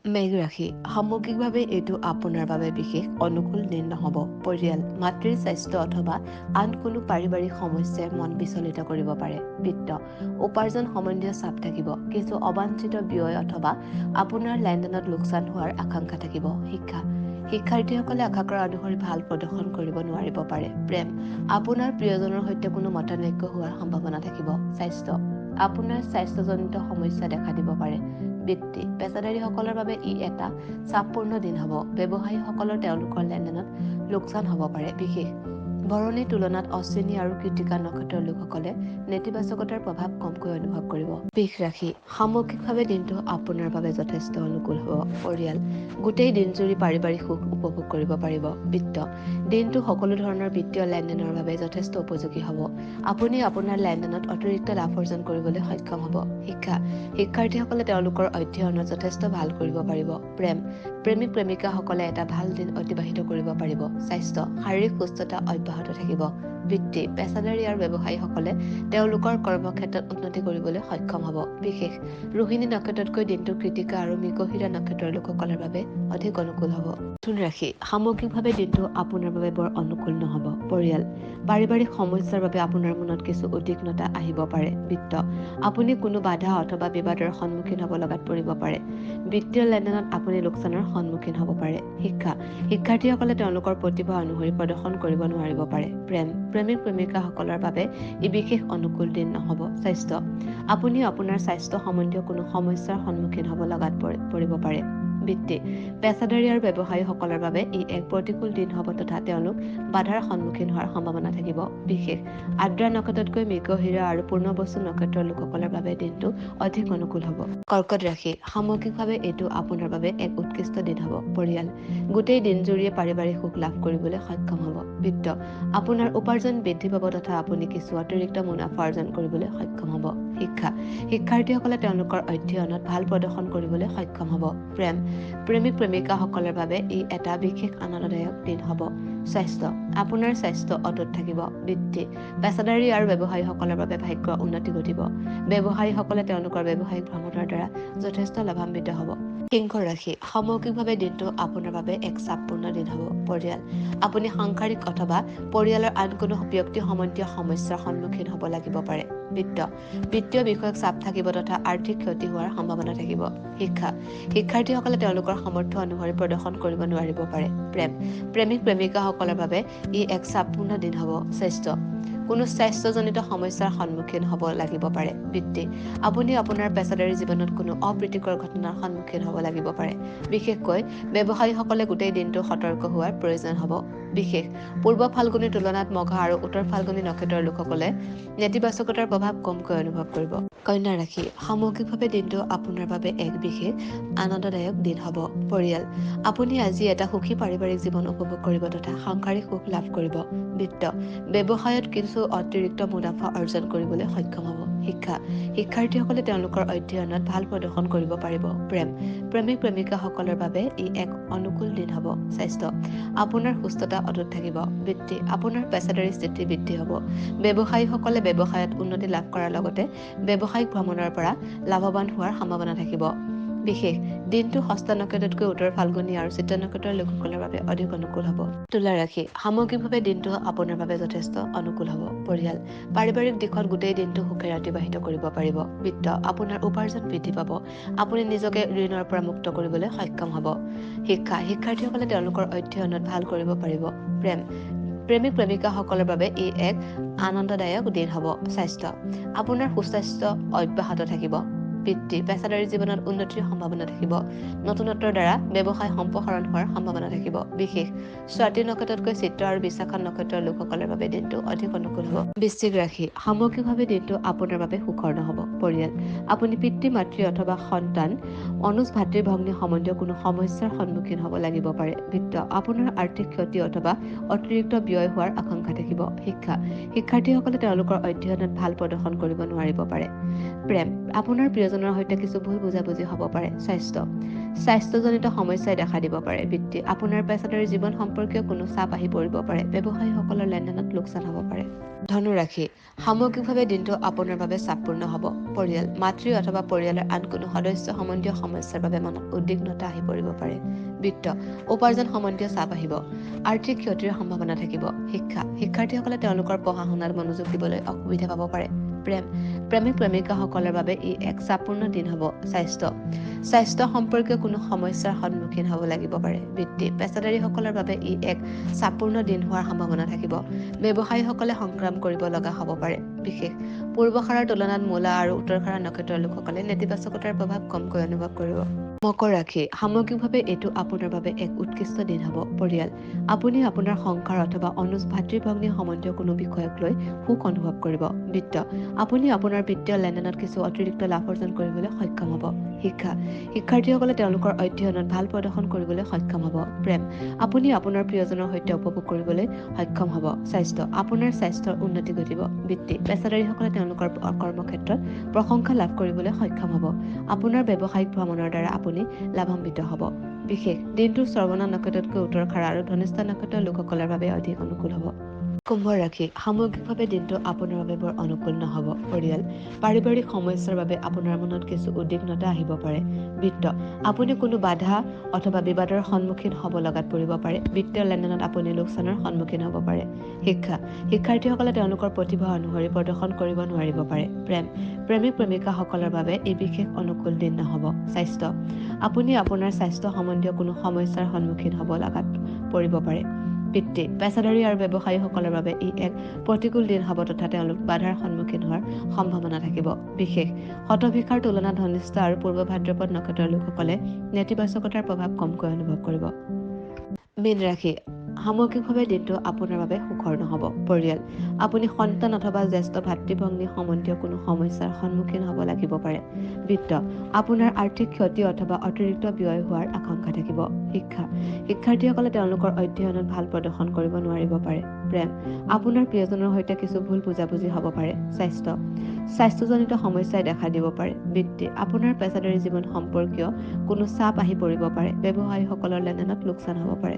মেঘ ৰাশি সামগ্ৰিকভাৱে এইটো আপোনাৰ বাবে বিশেষ অনুকূল দিন নহ'ব। পৰিয়াল, মাতৃৰ স্বাস্থ্য অথবা আন কোনো পাৰিবাৰিক সমস্যাই মন বিচলিত কৰিব পাৰে। বিত্ত, উপাৰ্জন সম্বন্ধীয় চাপ থাকিব। কিছু অবাঞ্ছিত ব্যয় অথবা আপোনাৰ লেনদেনত লোকচান হোৱাৰ আশংকা থাকিব। শিক্ষাৰ্থীসকলে আশা কৰা অনুসৰি ভাল প্ৰদৰ্শন কৰিব নোৱাৰিব পাৰে। প্ৰেম, আপোনাৰ প্ৰিয়জনৰ সৈতে কোনো মতানৈক্য হোৱাৰ সম্ভাৱনা থাকিব। স্বাস্থ্য, আপোনাৰ স্বাস্থ্যজনিত সমস্যা দেখা দিব পাৰে। বৃত্তি, পেছাদাৰীসকলৰ বাবে ই এটা চাপপূৰ্ণ দিন হ'ব। ব্যৱসায়ীসকলৰ তেওঁলোকৰ লেনদেনত লোকচান হ'ব পাৰে। বিশেষ, ভৰণীৰ তুলনাত অশ্বিনী আৰু কৃতিকা নক্ষত্ৰৰ লোকসকলে নেতিবাচকতাৰ প্ৰভাৱ কমকৈ অনুভৱ কৰিব। বৃষ ৰাশি সামগ্ৰিকভাৱে দিনটো আপোনাৰ বাবে যথেষ্ট অনুকূল হ'ব। পৰিয়াল, গোটেই দিনজুৰি পাৰিবাৰিক সুখ উপভোগ কৰিব পাৰিব। বিত্ত, দিনটো সকলো ধৰণৰ বিত্তীয় লেনদেনৰ বাবে যথেষ্ট উপযোগী হ'ব। আপুনি আপোনাৰ লেনদেনত অতিৰিক্ত লাভ অৰ্জন কৰিবলৈ সক্ষম হ'ব। শিক্ষাৰ্থীসকলে তেওঁলোকৰ অধ্যয়নত যথেষ্ট ভাল কৰিব পাৰিব। প্ৰেমিক প্ৰেমিকাসকলে এটা ভাল দিন অতিবাহিত কৰিব পাৰিব। স্বাস্থ্য, শাৰীৰিক সুস্থতা অব্যাহত থাকিব। বৃত্তি, পেছাদাৰী আৰু ব্যৱসায়ীসকলে তেওঁলোকৰ কৰ্মক্ষেত্ৰত উন্নতি কৰিবলৈ সক্ষম হ'ব। বিশেষ, ৰোহিণী নক্ষত্ৰতকৈ দিনটো কৃতিকা আৰু মৃগশিৰা নক্ষত্ৰৰ লোকসকলৰ বাবে অধিক অনুকূল হ'ব। মিথুন ৰাশি সামগ্ৰিকভাৱে দিনটো আপোনাৰ বাবে বৰ অনুকূল নহ'ব। পৰিয়াল, পাৰিবাৰিক সমস্যাৰ বাবে আপোনাৰ মনত কিছু উদ্বিগ্নতা আহিব পাৰে। বিত্ত, আপুনি কোনো বাধা অথবা বিবাদৰ সন্মুখীন হ'ব লগাত পৰিব পাৰে। বিত্তীয় লেনদেনত আপুনি লোকচানৰ সন্মুখীন হ'ব পাৰে। শিক্ষাৰ্থীসকলে তেওঁলোকৰ প্ৰতিভা অনুসৰি প্ৰদৰ্শন কৰিব নোৱাৰিব পাৰে। প্ৰেমিক প্ৰেমিকাসকলৰ বাবে ই বিশেষ অনুকূল দিন নহ'ব। স্বাস্থ্য, আপুনি আপোনাৰ স্বাস্থ্য সম্বন্ধীয় কোনো সমস্যাৰ সন্মুখীন হ'ব লগাত পৰিব পাৰে। বৃত্তি, পেছাদাৰী আৰু ব্যৱসায়ীসকলৰ বাবে ই এক প্ৰতিকূল দিন হ'ব তথা তেওঁলোক বাধাৰ সন্মুখীন হোৱাৰ সম্ভাৱনা থাকিব। বিশেষ, আদ্ৰা নক্ষত্ৰতকৈ মৃগশিৰা আৰু পূৰ্ণবসু নক্ষত্ৰৰ লোকসকলৰ বাবে দিনটো অধিক অনুকূল হ'ব। কৰ্কট ৰাশি সামগ্ৰিকভাৱে এইটো আপোনাৰ বাবে এক উৎকৃষ্ট দিন হ'ব। পৰিয়াল, গোটেই দিনজুৰিয়ে পাৰিবাৰিক সুখ লাভ কৰিবলৈ সক্ষম হ'ব। বিত্ত, আপোনাৰ উপাৰ্জন বৃদ্ধি পাব তথা আপুনি কিছু অতিৰিক্ত মুনাফা অৰ্জন কৰিবলৈ সক্ষম হ'ব। শিক্ষাৰ্থীসকলে তেওঁলোকৰ অধ্যয়নত ভাল প্ৰদৰ্শন কৰিবলৈ সক্ষম হ'ব। প্ৰেমিক প্ৰেমিকাসকলৰ বাবে ই এটা বিশেষ আনন্দদায়ক দিন হ'ব। স্বাস্থ্য, আপোনাৰ স্বাস্থ্য অটুট থাকিব। বৃত্তি, পেছাদাৰী আৰু ব্যৱসায়ীসকলৰ বাবে ভাগ্যৰ উন্নতি ঘটিব। ব্যৱসায়ীসকলে তেওঁলোকৰ ব্যৱসায়িক ভ্ৰমণৰ দ্বাৰা যথেষ্ট লাভান্বিত হ'ব। সিংহ ৰাশি সামগ্ৰিকভাৱে দিনটো আপোনাৰ বাবে এক চাপপূৰ্ণ দিন হ'ব। পৰিয়াল, আপুনি সাংসাৰিক অথবা পৰিয়ালৰ আন কোনো ব্যক্তি সম্বন্ধীয় সমস্যাৰ সন্মুখীন হ'ব লাগিব পাৰে। বিত্তীয় বিষয়ক চাপ থাকিব তথা আৰ্থিক ক্ষতি হোৱাৰ সম্ভাৱনা থাকিব। শিক্ষাৰ্থীসকলে তেওঁলোকৰ সামৰ্থ্য অনুসৰি প্ৰদৰ্শন কৰিব নোৱাৰিব পাৰে। প্ৰেমিক প্ৰেমিকাসকলৰ বাবে ই এক চাপপূৰ্ণ দিন হ'ব। স্বাস্থ্য, কোনো স্বাস্থ্যজনিত সমস্যাৰ সন্মুখীন হ'ব লাগিব পাৰে। বৃত্তি, আপুনি আপোনাৰ পেছাদাৰী জীৱনত কোনো অপ্ৰীতিকৰ ঘটনাৰ সন্মুখীন হ'ব লাগিব পাৰে। বিশেষকৈ ব্যৱসায়ীসকলে গোটেই দিনটো সতৰ্ক হোৱাৰ প্ৰয়োজন হ'ব। বিশেষ, পূৰ্ব ফাল্গুনীৰ তুলনাত মঘা আৰু উত্তৰ ফাল্গুনী নক্ষত্ৰৰ লোকসকলে নেতিবাচকতাৰ প্ৰভাৱ কমকৈ অনুভৱ কৰিব। কন্যা ৰাশি সামগ্ৰিকভাৱে দিনটো আপোনাৰ বাবে এক বিশেষ আনন্দদায়ক দিন হ'ব। পৰিয়াল, আপুনি আজি এটা সুখী পাৰিবাৰিক জীৱন উপভোগ কৰিব তথা সাংসাৰিক সুখ লাভ কৰিব। বিত্ত, ব্যৱসায়ত কিছু অতিৰিক্ত মুনাফা অৰ্জন কৰিবলৈ সক্ষম হ'ব। শিক্ষাৰ্থীসকলে তেওঁলোকৰ অধ্যয়নত ভাল প্ৰদৰ্শন কৰিব পাৰিব। প্ৰেমিক প্ৰেমিকাসকলৰ বাবে ই এক অনুকূল দিন হ'ব। স্বাস্থ্য, আপোনাৰ সুস্থতা অটুট থাকিব। বৃত্তি, আপোনাৰ পেছাদাৰী স্থিতি বৃদ্ধি হ'ব। ব্যৱসায়ীসকলে ব্যৱসায়ত উন্নতি লাভ কৰাৰ লগতে ব্যৱসায়িক ভ্ৰমণৰ পৰা লাভৱান হোৱাৰ সম্ভাৱনা থাকিব। বিশেষ, দিনটো হস্ত নক্ষত্ৰতকৈ উত্তৰ ফাল্গুনী আৰু চিত্ৰা নক্ষত্ৰৰ লোকসকলৰ বাবে অধিক অনুকূল হ'ব। তুলা ৰাশি সামগ্ৰিকভাৱে দিনটো আপোনাৰ বাবে যথেষ্ট অনুকূল হ'ব। পৰিয়াল, পাৰিবাৰিক দিশত গোটেই দিনটো সুখেৰে অতিবাহিত কৰিব পাৰিব। বিত্ত, আপোনাৰ উপাৰ্জন বৃদ্ধি পাব। আপুনি নিজকে ঋণৰ পৰা মুক্ত কৰিবলৈ সক্ষম হ'ব। শিক্ষাৰ্থীসকলে তেওঁলোকৰ অধ্যয়নত ভাল কৰিব পাৰিব। প্ৰেমিক প্ৰেমিকাসকলৰ বাবে ই এক আনন্দদায়ক দিন হ'ব। স্বাস্থ্য, আপোনাৰ সুস্বাস্থ্য অব্যাহত থাকিব। বৃত্তি, পেছাদাৰী জীৱনত উন্নতিৰ সম্ভাৱনা থাকিব। নতুনত্বৰ দ্বাৰা ব্যৱসায় সম্প্ৰসাৰণ হোৱাৰ সম্ভাৱনা থাকিব। বিশেষ, স্বাতী নক্ষত্ৰতকৈ চিত্ৰ আৰু বিশাখা নক্ষত্ৰৰ লোকসকলৰ বাবে দিনটো অধিক অনুকূল হ'ব। বৃশ্চিক ৰাশি সামগ্ৰিকভাৱে দিনটো আপোনাৰ বাবে সুখৰ নহ'ব। পৰিয়াল, আপুনি পিতৃ মাতৃ অথবা সন্তান অনুজ ভাতৃ ভগ্নী সম্বন্ধীয় কোনো সমস্যাৰ সন্মুখীন হ'ব লাগিব পাৰে। বিত্ত, আপোনাৰ আৰ্থিক ক্ষতি অথবা অতিৰিক্ত ব্যয় হোৱাৰ আশংকা থাকিব। শিক্ষাৰ্থীসকলে তেওঁলোকৰ অধ্যয়নত ভাল প্ৰদৰ্শন কৰিব নোৱাৰিব পাৰে। আপোনাৰ প্ৰিয় প্ৰিয়জনৰ সৈতে কিছু ভুল বুজাবুজি হ'ব পাৰে। স্বাস্থ্যজনিত সমস্যাই দেখা দিব পাৰে। বৃত্তি, আপোনাৰ পেছাদাৰী জীৱন সম্পৰ্কীয় কোনো চাপ আহি পৰিব পাৰে। ব্যৱসায়ীসকলৰ লেনদেনত লোকচান হ'ব পাৰে। ধনু ৰাশি, সামগ্ৰিকভাৱে দিনটো আপোনাৰ বাবে চাপপূৰ্ণ হ'ব। পৰিয়াল, মাতৃ অথবা পৰিয়ালৰ আন কোনো সদস্য সম্বন্ধীয় সমস্যাৰ বাবে মনত উদ্বিগ্নতা আহি পৰিব পাৰে। বিত্ত, উপাৰ্জন সম্বন্ধীয় চাপ আহিব। আৰ্থিক ক্ষতিৰ সম্ভাৱনা থাকিব। শিক্ষাৰ্থীসকলে তেওঁলোকৰ পঢ়া শুনাত মনোযোগ দিবলৈ অসুবিধা পাব পাৰে। প্ৰেমিক প্ৰেমিকাসকলৰ বাবে ই এক চাপপূৰ্ণ দিন হ'ব। স্বাস্থ্য সম্পৰ্কীয় কোনো সমস্যাৰ সন্মুখীন হ'ব লাগিব পাৰে। বৃত্তি, পেছাদাৰীসকলৰ বাবে ই এক চাপপূৰ্ণ দিন হোৱাৰ সম্ভাৱনা থাকিব। ব্যৱসায়ীসকলে সংগ্ৰাম কৰিব লগা হ'ব পাৰে। বিশেষ, পূৰ্বখাৰৰ তুলনাত মূলা আৰু উত্তৰখাৰা নক্ষত্ৰৰ লোকসকলে নেতিবাচকতাৰ প্ৰভাৱ কমকৈ অনুভৱ কৰিব। মকৰ ৰাশি, সামগ্ৰিকভাৱে এইটো আপোনাৰ বাবে এক উৎকৃষ্ট দিন হ'ব। পৰিয়াল, আপুনি আপোনাৰ সংসাৰ অথবা অনুজ ভাতৃ ভগ্নী সম্বন্ধীয় কোনো বিষয়ক লৈ সুখ অনুভৱ কৰিব। বিত্ত, আপুনি আপোনাৰ বিত্তীয় লেনদেনত কিছু অতিৰিক্ত লাভ অৰ্জন কৰিবলৈ সক্ষম হ'ব। শিক্ষাৰ্থীসকলে তেওঁলোকৰ অধ্যয়নত ভাল প্ৰদৰ্শন কৰিবলৈ সক্ষম হ'ব। প্ৰেম, আপুনি আপোনাৰ প্ৰিয়জনৰ সৈতে উপভোগ কৰিবলৈ সক্ষম হ'ব। স্বাস্থ্য, আপোনাৰ স্বাস্থ্যৰ উন্নতি ঘটিব। বৃত্তি, পেছাদাৰীসকলে তেওঁলোকৰ কৰ্মক্ষেত্ৰত প্ৰশংসা লাভ কৰিবলৈ সক্ষম হ'ব। আপোনাৰ ব্যৱসায়িক ভ্ৰমণৰ দ্বাৰা আপুনি লাভান্বিত হ'ব। বিশেষ, দিনটোৰ শ্ৰৱণা নক্ষত্ৰতকৈ উত্তৰখাৰা আৰু ধনিষ্ঠা নক্ষত্ৰৰ লোকসকলৰ বাবে অধিক অনুকূল হ'ব। কুম্ভ ৰাশি, সামগ্ৰিকভাৱে দিনটো আপোনাৰ বাবে বৰ অনুকূল নহ'ব। পৰিয়াল, পাৰিবাৰিক সমস্যাৰ বাবে আপোনাৰ মনত কিছু উদ্বিগ্নতা আহিব পাৰে। বিত্ত, আপুনি কোনো বাধা অথবা বিবাদৰ সন্মুখীন হ'ব লগাত পৰিব পাৰে। বিত্তীয় লেনদেনত আপুনি লোকচানৰ সন্মুখীন হ'ব পাৰে। শিক্ষাৰ্থীসকলে তেওঁলোকৰ প্ৰতিভা অনুসৰি প্ৰদৰ্শন কৰিব নোৱাৰিব পাৰে। প্ৰেমিক প্ৰেমিকাসকলৰ বাবে ই বিশেষ অনুকূল দিন নহ'ব। স্বাস্থ্য, আপুনি আপোনাৰ স্বাস্থ্য সম্বন্ধীয় কোনো সমস্যাৰ সন্মুখীন হ'ব লগাত পৰিব পাৰে। বৃত্তি, পেছাদাৰী আৰু ব্যৱসায়ীসকলৰ বাবে ই এক প্ৰতিকূল দিন হ'ব তথা তেওঁলোক বাধাৰ সন্মুখীন হোৱাৰ সম্ভাৱনা থাকিব। বিশেষ, শতভিষাৰ তুলনাত ধনিষ্ঠা আৰু পূৰ্ব ভাদ্ৰপদ নক্ষত্ৰৰ লোকসকলে নেতিবাচকতাৰ প্ৰভাৱ কমকৈ অনুভৱ কৰিব। মীন ৰাশি, সামগ্ৰিকভাৱে দিনটো আপোনাৰ বাবে সুখৰ নহ'ব। পৰিয়াল, আপুনি সন্তান অথবা জ্যেষ্ঠ ভাতৃ ভগ্নী সম্বন্ধীয় কোনো সমস্যাৰ সন্মুখীন হ'ব লাগিব পাৰে। বিত্ত, আপোনাৰ আৰ্থিক ক্ষতি অথবা অতিৰিক্ত ব্যয় হোৱাৰ আশংকা থাকিব। শিক্ষাৰ্থীসকলে তেওঁলোকৰ অধ্যয়নত ভাল প্ৰদৰ্শন কৰিব নোৱাৰিব পাৰে। প্ৰেম, আপোনাৰ প্ৰিয়জনৰ সৈতে কিছু ভুল বুজাবুজি হ'ব পাৰে। স্বাস্থ্যজনিত সমস্যাই দেখা দিব পাৰে। বৃত্তি, আপোনাৰ পেছাদাৰী জীৱন সম্পৰ্কীয় কোনো চাপ আহি পৰিব পাৰে। ব্যৱসায়ীসকলৰ লেনদেনত লোকচান হ'ব পাৰে।